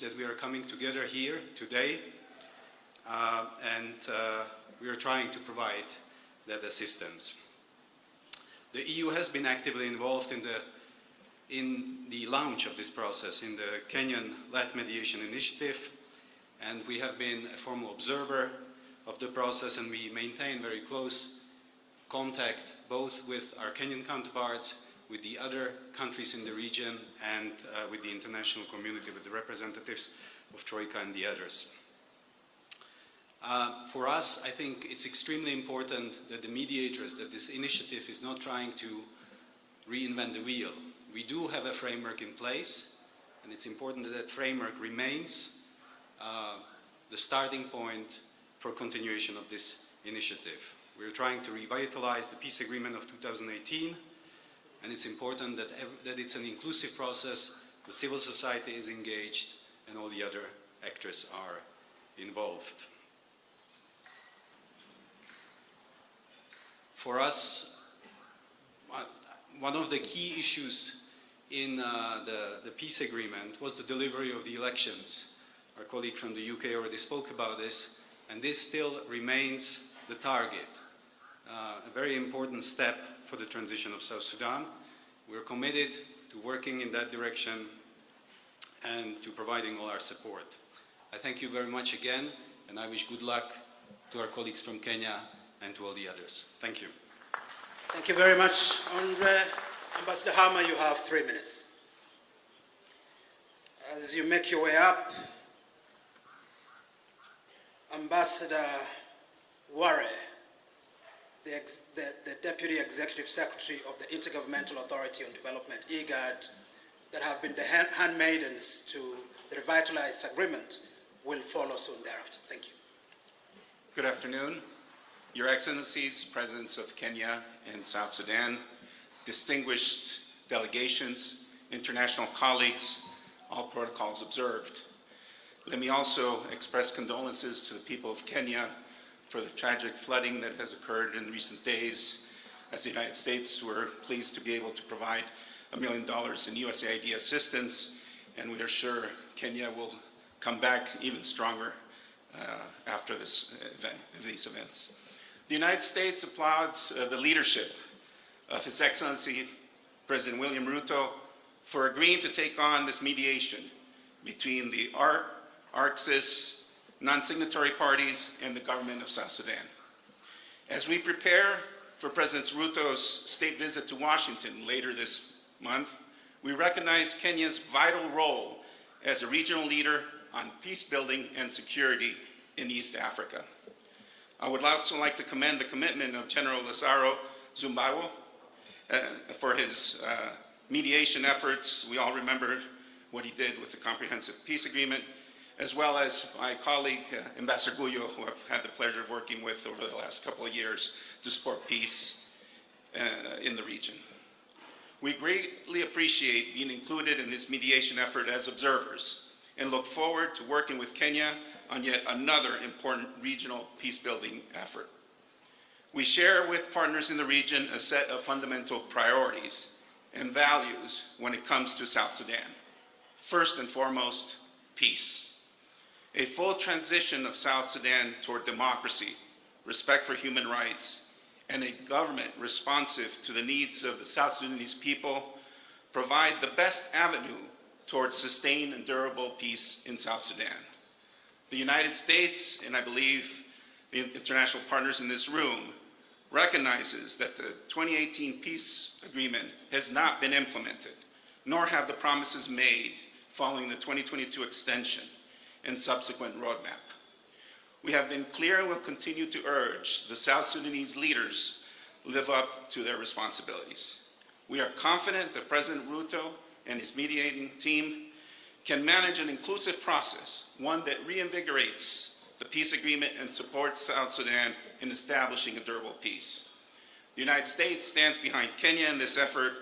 that we are coming together here today and we are trying to provide that assistance. The EU has been actively involved in the launch of this process in the Kenyan-led mediation initiative, and we have been a formal observer of the process, and we maintain very close contact both with our Kenyan counterparts, with the other countries in the region, and with the international community, with the representatives of Troika and the others. For us, I think it's extremely important that the mediators, that this initiative is not trying to reinvent the wheel. We do have a framework in place, and it's important that that framework remains the starting point for continuation of this initiative. We're trying to revitalize the peace agreement of 2018, and it's important that it's an inclusive process, the civil society is engaged, and all the other actors are involved. For us, one of the key issues in the peace agreement was the delivery of the elections. Our colleague from the UK already spoke about this, and this still remains the target. A very important step for the transition of South Sudan. We're committed to working in that direction and to providing all our support. I thank you very much again, and I wish good luck to our colleagues from Kenya and to all the others. Thank you. Thank you very much, Andre. Ambassador Hama, you have 3 minutes. As you make your way up, Ambassador Ware, the Deputy Executive Secretary of the Intergovernmental Authority on Development, IGAD, that have been the handmaidens to the revitalized agreement, will follow soon thereafter. Thank you. Good afternoon. Your Excellencies, Presidents of Kenya and South Sudan, distinguished delegations, international colleagues, all protocols observed. Let me also express condolences to the people of Kenya for the tragic flooding that has occurred in recent days. As the United States, we're pleased to be able to provide $1 million in USAID assistance, and we are sure Kenya will come back even stronger after these events. The United States applauds the leadership of His Excellency President William Ruto for agreeing to take on this mediation between the ARCSIS non-signatory parties and the government of South Sudan. As we prepare for President Ruto's state visit to Washington later this month, we recognize Kenya's vital role as a regional leader on peace building and security in East Africa. I would also like to commend the commitment of General Lazaro Zumbawo for his mediation efforts. We all remember what he did with the Comprehensive Peace Agreement, as well as my colleague, Ambassador Guyo, who I've had the pleasure of working with over the last couple of years to support peace in the region. We greatly appreciate being included in this mediation effort as observers and look forward to working with Kenya on yet another important regional peace-building effort. We share with partners in the region a set of fundamental priorities and values when it comes to South Sudan. First and foremost, peace. A full transition of South Sudan toward democracy, respect for human rights, and a government responsive to the needs of the South Sudanese people provide the best avenue towards sustained and durable peace in South Sudan. The United States, and I believe the international partners in this room, recognizes that the 2018 peace agreement has not been implemented, nor have the promises made following the 2022 extension and subsequent roadmap. We have been clear and will continue to urge the South Sudanese leaders live up to their responsibilities. We are confident that President Ruto and his mediating team can manage an inclusive process, one that reinvigorates the peace agreement and supports South Sudan in establishing a durable peace. The United States stands behind Kenya in this effort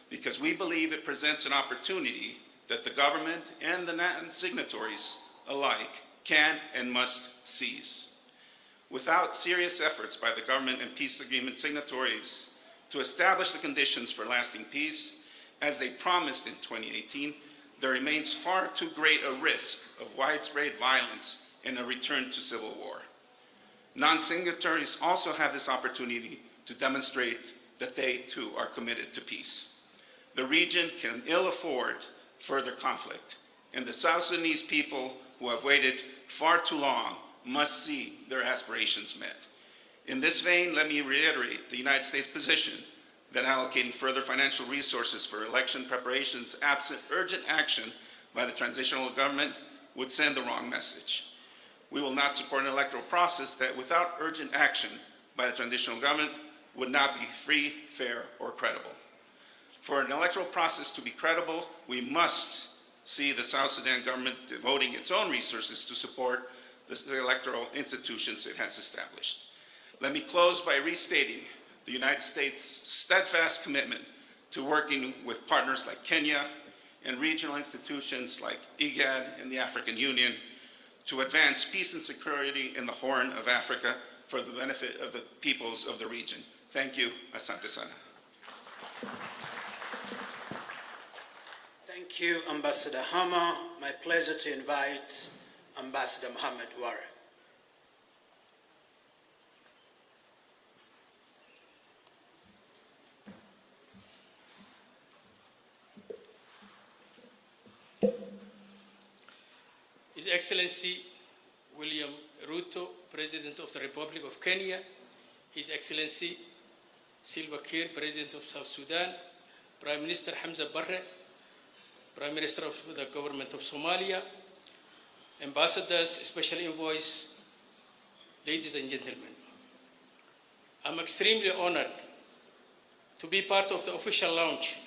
because we believe it presents an opportunity that the government and the signatories alike can and must seize. Without serious efforts by the government and peace agreement signatories to establish the conditions for lasting peace, as they promised in 2018, there remains far too great a risk of widespread violence and a return to civil war. Non-signatories also have this opportunity to demonstrate that they too are committed to peace. The region can ill afford further conflict, and the South Sudanese people who have waited far too long must see their aspirations met. In this vein, let me reiterate the United States position that allocating further financial resources for election preparations absent urgent action by the transitional government would send the wrong message. We will not support an electoral process that, without urgent action by the transitional government, would not be free, fair, or credible. For an electoral process to be credible, we must see the South Sudan government devoting its own resources to support the electoral institutions it has established. Let me close by restating the United States' steadfast commitment to working with partners like Kenya and regional institutions like IGAD and the African Union to advance peace and security in the Horn of Africa for the benefit of the peoples of the region. Thank you. Asante sana. Thank you, Ambassador Hammer. My pleasure to invite Ambassador Mohamed Wara. His Excellency William Ruto, President of the Republic of Kenya, His Excellency Salva Kiir, President of South Sudan, Prime Minister Hamza Barre, Prime Minister of the Government of Somalia, Ambassadors, Special Envoys, ladies and gentlemen. I'm extremely honored to be part of the official launch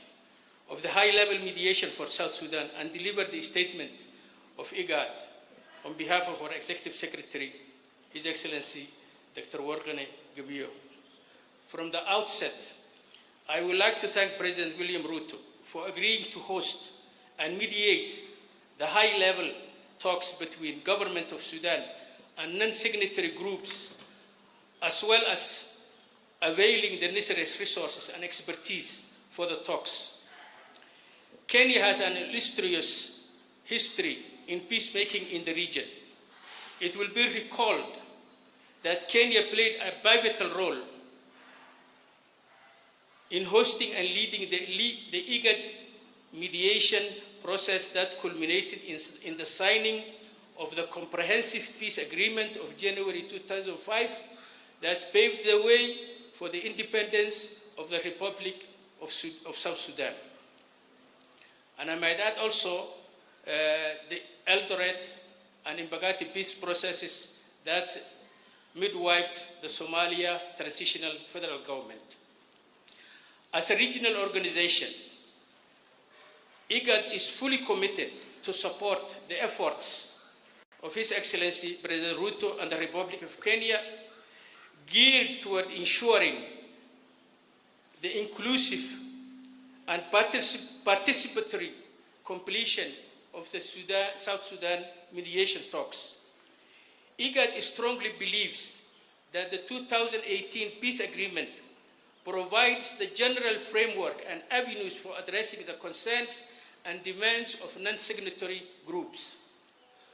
of the high-level mediation for South Sudan and deliver the statement of IGAD on behalf of our Executive Secretary, His Excellency Dr. Worgane Gabio. From the outset, I would like to thank President William Ruto for agreeing to host and mediate the high-level talks between Government of Sudan and non-signatory groups, as well as availing the necessary resources and expertise for the talks. Kenya has an illustrious history in peacemaking in the region. It will be recalled that Kenya played a pivotal role in hosting and leading the IGAD mediation process that culminated in the signing of the Comprehensive Peace Agreement of January 2005 that paved the way for the independence of the Republic of South Sudan. And I might add also the Eldoret and Imbagati peace processes that midwifed the Somalia transitional federal government. As a regional organization, IGAD is fully committed to support the efforts of His Excellency President Ruto and the Republic of Kenya, geared toward ensuring the inclusive and participatory completion of the South Sudan mediation talks. IGAD strongly believes that the 2018 peace agreement provides the general framework and avenues for addressing the concerns and demands of non-signatory groups.